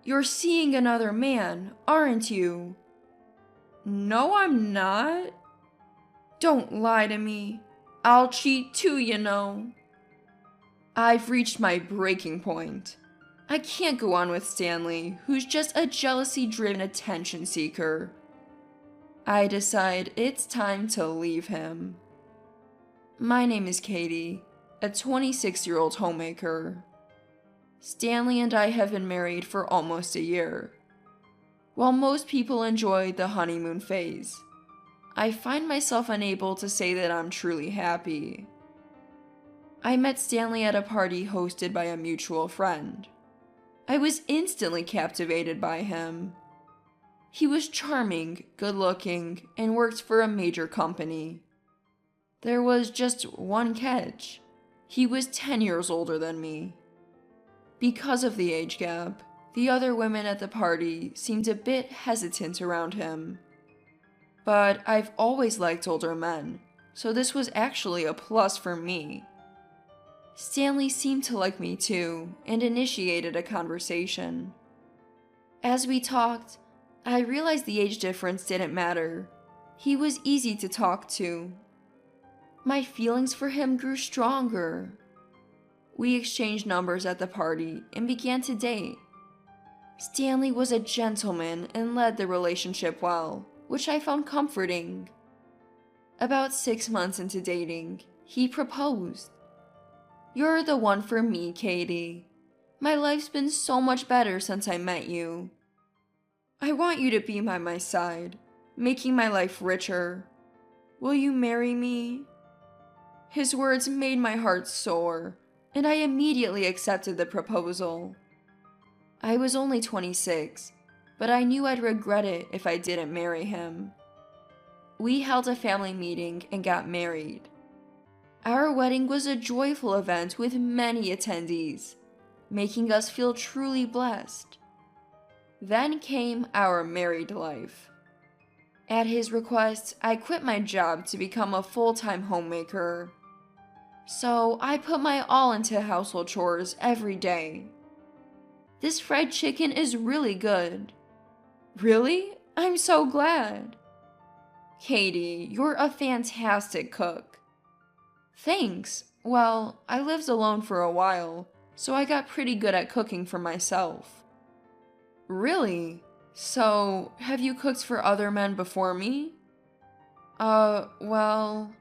You're seeing another man, aren't you?" "No, I'm not." "Don't lie to me. I'll cheat too, you know." I've reached my breaking point. I can't go on with Stanley, who's just a jealousy-driven attention seeker. I decide it's time to leave him. My name is Katie, a 26-year-old homemaker. Stanley and I have been married for almost a year. While most people enjoy the honeymoon phase, I find myself unable to say that I'm truly happy. I met Stanley at a party hosted by a mutual friend. I was instantly captivated by him. He was charming, good-looking, and worked for a major company. There was just one catch. He was 10 years older than me. Because of the age gap, the other women at the party seemed a bit hesitant around him. But I've always liked older men, so this was actually a plus for me. Stanley seemed to like me too, and initiated a conversation. As we talked, I realized the age difference didn't matter. He was easy to talk to. My feelings for him grew stronger. We exchanged numbers at the party and began to date. Stanley was a gentleman and led the relationship well, which I found comforting. About 6 months into dating, he proposed. "You're the one for me, Katie. My life's been so much better since I met you. I want you to be by my side, making my life richer. Will you marry me?" His words made my heart soar, and I immediately accepted the proposal. I was only 26, but I knew I'd regret it if I didn't marry him. We held a family meeting and got married. Our wedding was a joyful event with many attendees, making us feel truly blessed. Then came our married life. At his request, I quit my job to become a full-time homemaker. So I put my all into household chores every day. This fried chicken is really good. Really? I'm so glad. Katie, you're a fantastic cook. Thanks. Well, I lived alone for a while, so I got pretty good at cooking for myself. Really? So, have you cooked for other men before me? Well,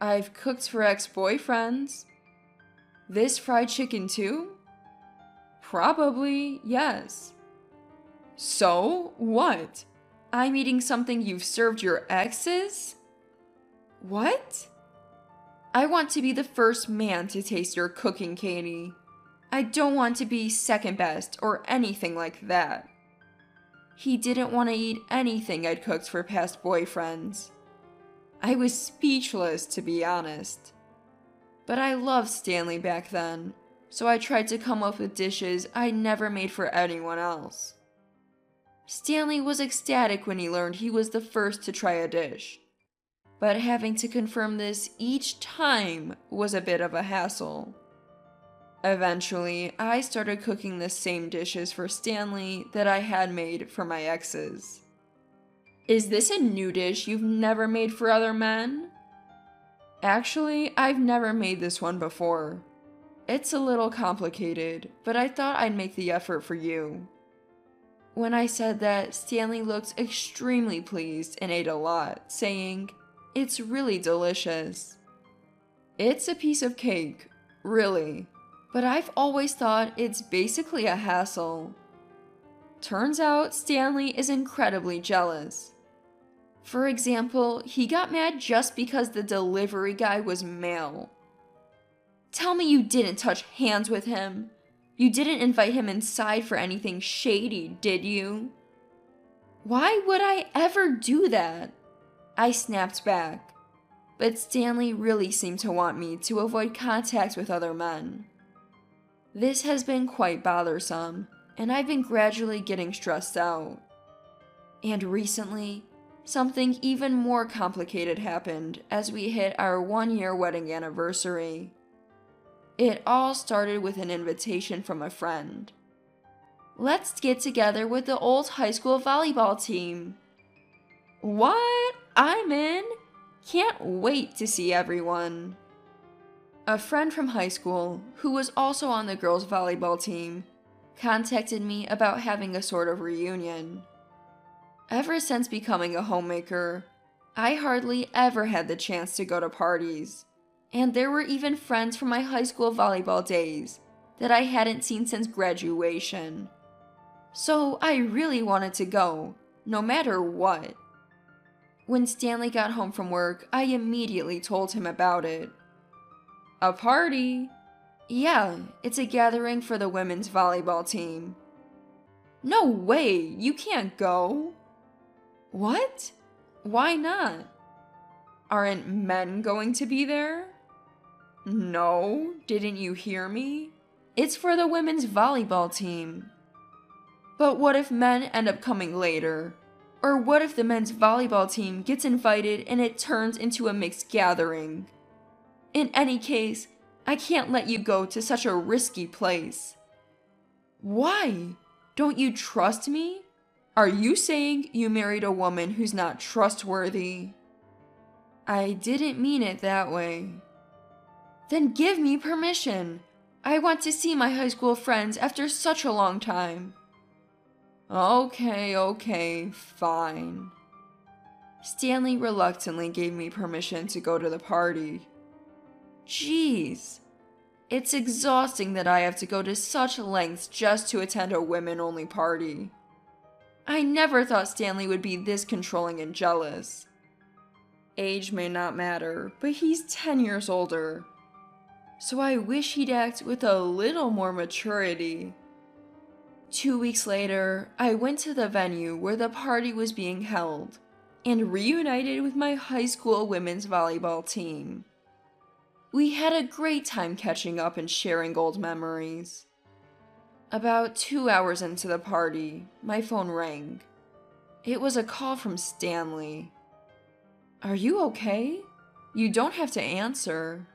I've cooked for ex-boyfriends. This fried chicken too? Probably, yes. So, what? I'm eating something you've served your exes? What? I want to be the first man to taste your cooking, Katie. I don't want to be second best or anything like that. He didn't want to eat anything I'd cooked for past boyfriends. I was speechless, to be honest. But I loved Stanley back then, so I tried to come up with dishes I'd never made for anyone else. Stanley was ecstatic when he learned he was the first to try a dish, but having to confirm this each time was a bit of a hassle. Eventually, I started cooking the same dishes for Stanley that I had made for my exes. Is this a new dish you've never made for other men? Actually, I've never made this one before. It's a little complicated, but I thought I'd make the effort for you. When I said that, Stanley looked extremely pleased and ate a lot, saying, "It's really delicious." It's a piece of cake, really, but I've always thought it's basically a hassle. Turns out Stanley is incredibly jealous. For example, he got mad just because the delivery guy was male. Tell me you didn't touch hands with him. You didn't invite him inside for anything shady, did you? Why would I ever do that? I snapped back, but Stanley really seemed to want me to avoid contact with other men. This has been quite bothersome, and I've been gradually getting stressed out. And recently, something even more complicated happened as we hit our 1-year wedding anniversary. It all started with an invitation from a friend. Let's get together with the old high school volleyball team. What? I'm in. Can't wait to see everyone. A friend from high school, who was also on the girls' volleyball team, contacted me about having a sort of reunion. Ever since becoming a homemaker, I hardly ever had the chance to go to parties, and there were even friends from my high school volleyball days that I hadn't seen since graduation. So I really wanted to go, no matter what. When Stanley got home from work, I immediately told him about it. A party? Yeah, it's a gathering for the women's volleyball team. No way, you can't go. What? Why not? Aren't men going to be there? No, didn't you hear me? It's for the women's volleyball team. But what if men end up coming later? Or what if the men's volleyball team gets invited and it turns into a mixed gathering? In any case, I can't let you go to such a risky place. Why? Don't you trust me? Are you saying you married a woman who's not trustworthy? I didn't mean it that way. Then give me permission. I want to see my high school friends after such a long time. Okay, fine. Stanley reluctantly gave me permission to go to the party. Jeez. It's exhausting that I have to go to such lengths just to attend a women-only party. I never thought Stanley would be this controlling and jealous. Age may not matter, but he's 10 years older. So I wish he'd act with a little more maturity. 2 weeks later, I went to the venue where the party was being held and reunited with my high school women's volleyball team. We had a great time catching up and sharing old memories. About 2 hours into the party, my phone rang. It was a call from Stanley. Are you okay? You don't have to answer.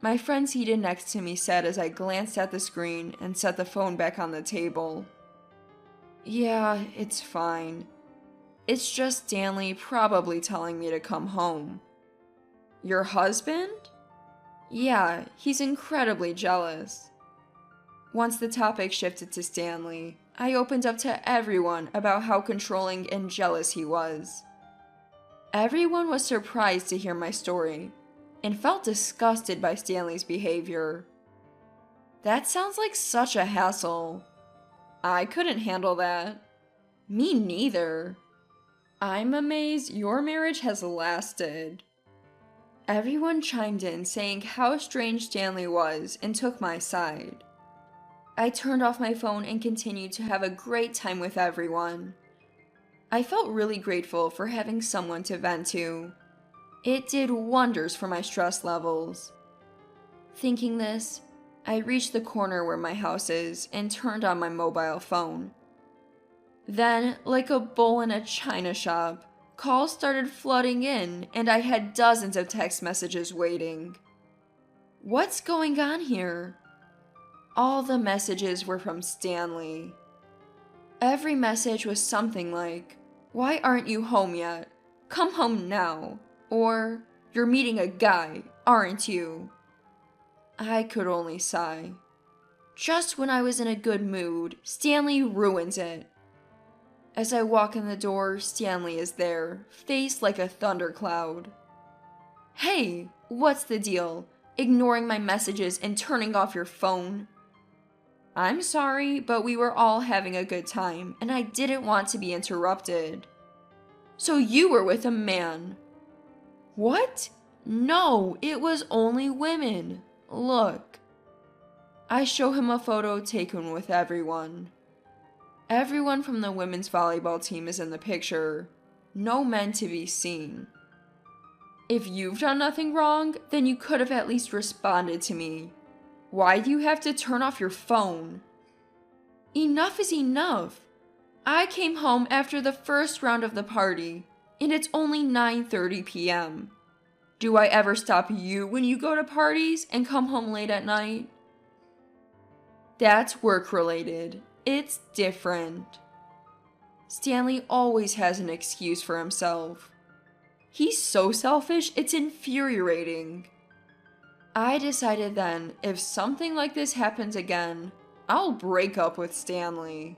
My friend seated next to me said as I glanced at the screen and set the phone back on the table. Yeah, it's fine. It's just Stanley probably telling me to come home. Your husband? Yeah, he's incredibly jealous. Once the topic shifted to Stanley, I opened up to everyone about how controlling and jealous he was. Everyone was surprised to hear my story and felt disgusted by Stanley's behavior. That sounds like such a hassle. I couldn't handle that. Me neither. I'm amazed your marriage has lasted. Everyone chimed in saying how strange Stanley was and took my side. I turned off my phone and continued to have a great time with everyone. I felt really grateful for having someone to vent to. It did wonders for my stress levels. Thinking this, I reached the corner where my house is and turned on my mobile phone. Then, like a bull in a china shop, calls started flooding in and I had dozens of text messages waiting. What's going on here? All the messages were from Stanley. Every message was something like, "Why aren't you home yet? Come home now." Or, "You're meeting a guy, aren't you?" I could only sigh. Just when I was in a good mood, Stanley ruins it. As I walk in the door, Stanley is there, face like a thundercloud. Hey, what's the deal? Ignoring my messages and turning off your phone? I'm sorry, but we were all having a good time, and I didn't want to be interrupted. So you were with a man. What? No, it was only women. Look. I show him a photo taken with everyone. Everyone from the women's volleyball team is in the picture. No men to be seen. If you've done nothing wrong, then you could have at least responded to me. Why do you have to turn off your phone? Enough is enough. I came home after the first round of the party, and it's only 9:30 p.m. Do I ever stop you when you go to parties and come home late at night? That's work-related, It's different. Stanley always has an excuse for himself. He's so selfish, it's infuriating. I decided then, if something like this happens again, I'll break up with Stanley.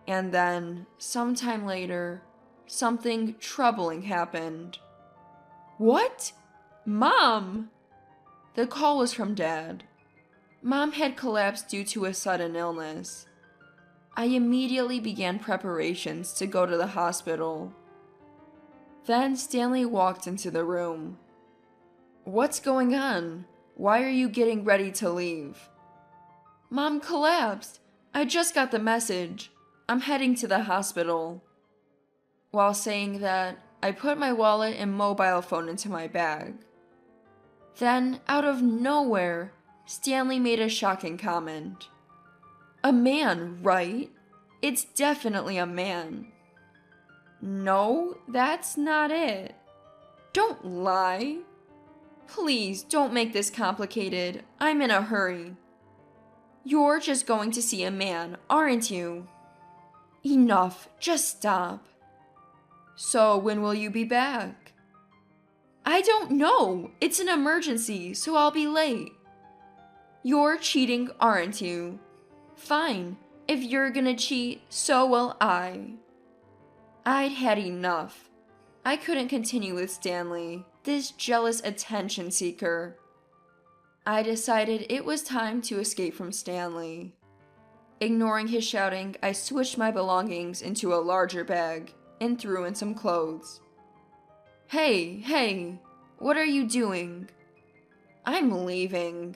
And then, sometime later, something troubling happened. What? Mom! The call was from Dad. Mom had collapsed due to a sudden illness. I immediately began preparations to go to the hospital. Then Stanley walked into the room. What's going on? Why are you getting ready to leave? Mom collapsed. I just got the message. I'm heading to the hospital. While saying that, I put my wallet and mobile phone into my bag. Then, out of nowhere, Stanley made a shocking comment. A man, right? It's definitely a man. No, that's not it. Don't lie. Please don't make this complicated. I'm in a hurry. You're just going to see a man, aren't you? Enough, just stop. So when will you be back? I don't know. It's an emergency, so I'll be late. You're cheating, aren't you? Fine. If you're gonna cheat, so will I. I'd had enough. I couldn't continue with Stanley, this jealous attention seeker. I decided it was time to escape from Stanley. Ignoring his shouting, I switched my belongings into a larger bag and threw in some clothes. Hey, what are you doing? I'm leaving.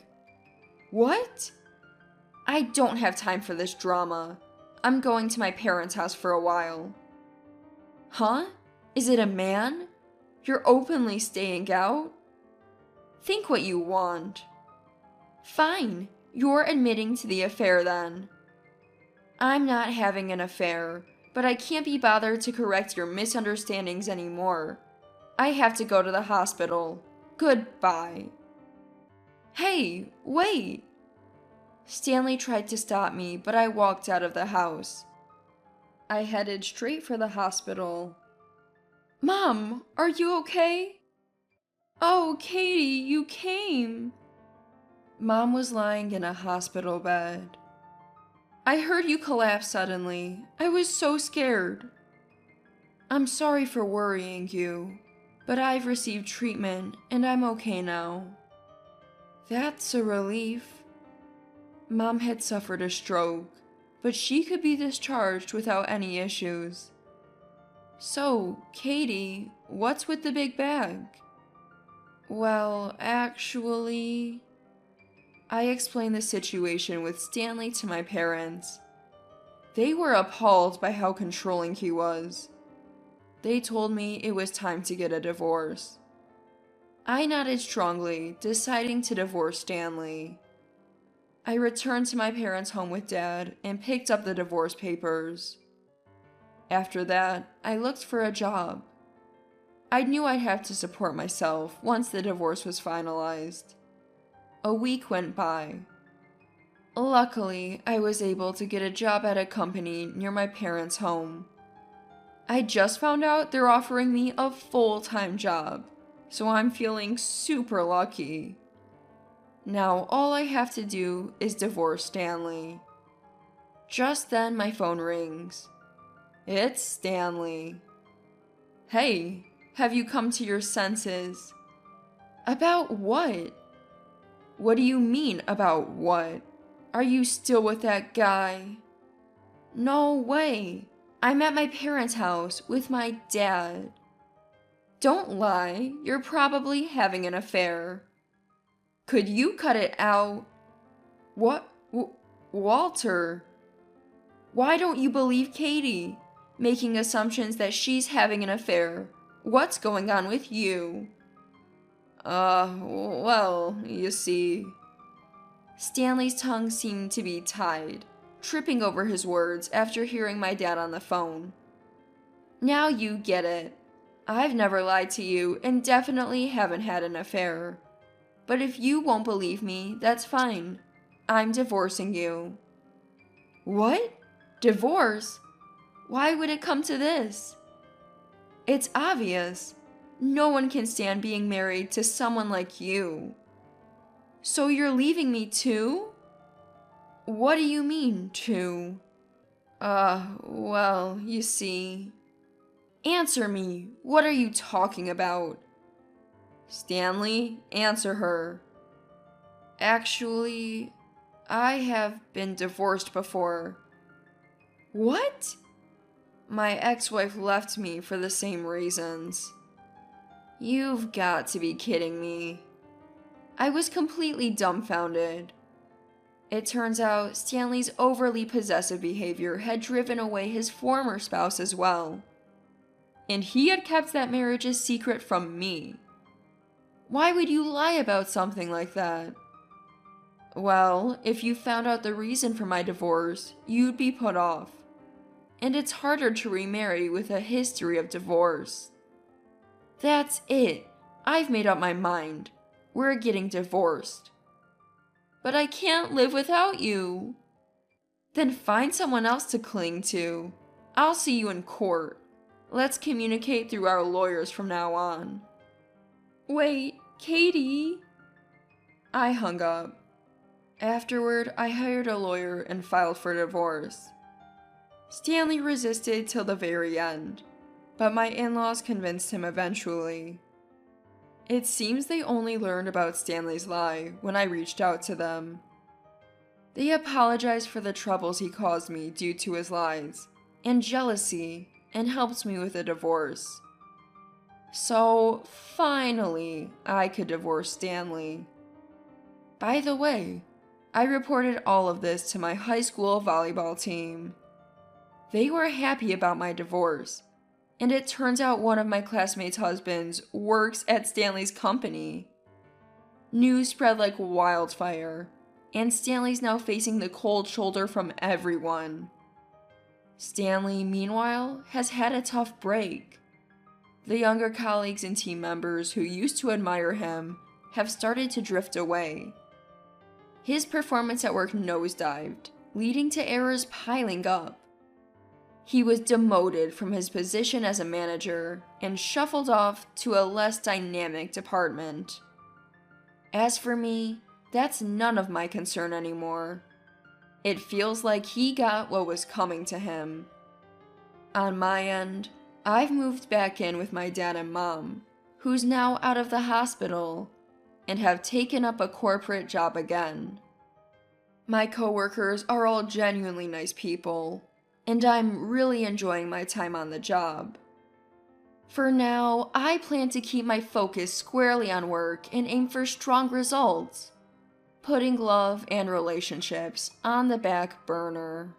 What? I don't have time for this drama. I'm going to my parents' house for a while. Huh? Is it a man? You're openly staying out? Think what you want. Fine, you're admitting to the affair then. I'm not having an affair, but I can't be bothered to correct your misunderstandings anymore. I have to go to the hospital. Goodbye. Hey, wait! Stanley tried to stop me, but I walked out of the house. I headed straight for the hospital. Mom, are you okay? Oh, Katie, you came. Mom was lying in a hospital bed. I heard you collapse suddenly. I was so scared. I'm sorry for worrying you, but I've received treatment and I'm okay now. That's a relief. Mom had suffered a stroke, but she could be discharged without any issues. So, Katie, what's with the big bag? Well, actually... I explained the situation with Stanley to my parents. They were appalled by how controlling he was. They told me it was time to get a divorce. I nodded strongly, deciding to divorce Stanley. I returned to my parents' home with Dad and picked up the divorce papers. After that, I looked for a job. I knew I'd have to support myself once the divorce was finalized. A week went by. Luckily, I was able to get a job at a company near my parents' home. I just found out they're offering me a full-time job, so I'm feeling super lucky. Now all I have to do is divorce Stanley. Just then my phone rings. It's Stanley. Hey, have you come to your senses? About what? What do you mean, about what? Are you still with that guy? No way. I'm at my parents' house with my dad. Don't lie, you're probably having an affair. Could you cut it out? What? Walter? Why don't you believe Katie? Making assumptions that she's having an affair. What's going on with you? Well, you see... Stanley's tongue seemed to be tied, tripping over his words after hearing my dad on the phone. Now you get it. I've never lied to you and definitely haven't had an affair. But if you won't believe me, that's fine. I'm divorcing you. What? Divorce? Why would it come to this? It's obvious. No one can stand being married to someone like you. So you're leaving me too? What do you mean, too? Well, you see. Answer me. What are you talking about? Stanley, answer her. Actually, I have been divorced before. What? My ex-wife left me for the same reasons. You've got to be kidding me. I was completely dumbfounded. It turns out Stanley's overly possessive behavior had driven away his former spouse as well. And he had kept that marriage a secret from me. Why would you lie about something like that? Well, if you found out the reason for my divorce, you'd be put off. And it's harder to remarry with a history of divorce. That's it. I've made up my mind. We're getting divorced. But I can't live without you. Then find someone else to cling to. I'll see you in court. Let's communicate through our lawyers from now on. Wait, Katie. I hung up. Afterward, I hired a lawyer and filed for divorce. Stanley resisted till the very end, but my in-laws convinced him eventually. It seems they only learned about Stanley's lie when I reached out to them. They apologized for the troubles he caused me due to his lies and jealousy and helped me with a divorce. So, finally, I could divorce Stanley. By the way, I reported all of this to my high school volleyball team. They were happy about my divorce, and it turns out one of my classmates' husbands works at Stanley's company. News spread like wildfire, and Stanley's now facing the cold shoulder from everyone. Stanley, meanwhile, has had a tough break. The younger colleagues and team members who used to admire him have started to drift away. His performance at work nosedived, leading to errors piling up. He was demoted from his position as a manager and shuffled off to a less dynamic department. As for me, that's none of my concern anymore. It feels like he got what was coming to him. On my end, I've moved back in with my dad and mom, who's now out of the hospital, and have taken up a corporate job again. My coworkers are all genuinely nice people, and I'm really enjoying my time on the job. For now, I plan to keep my focus squarely on work and aim for strong results, putting love and relationships on the back burner.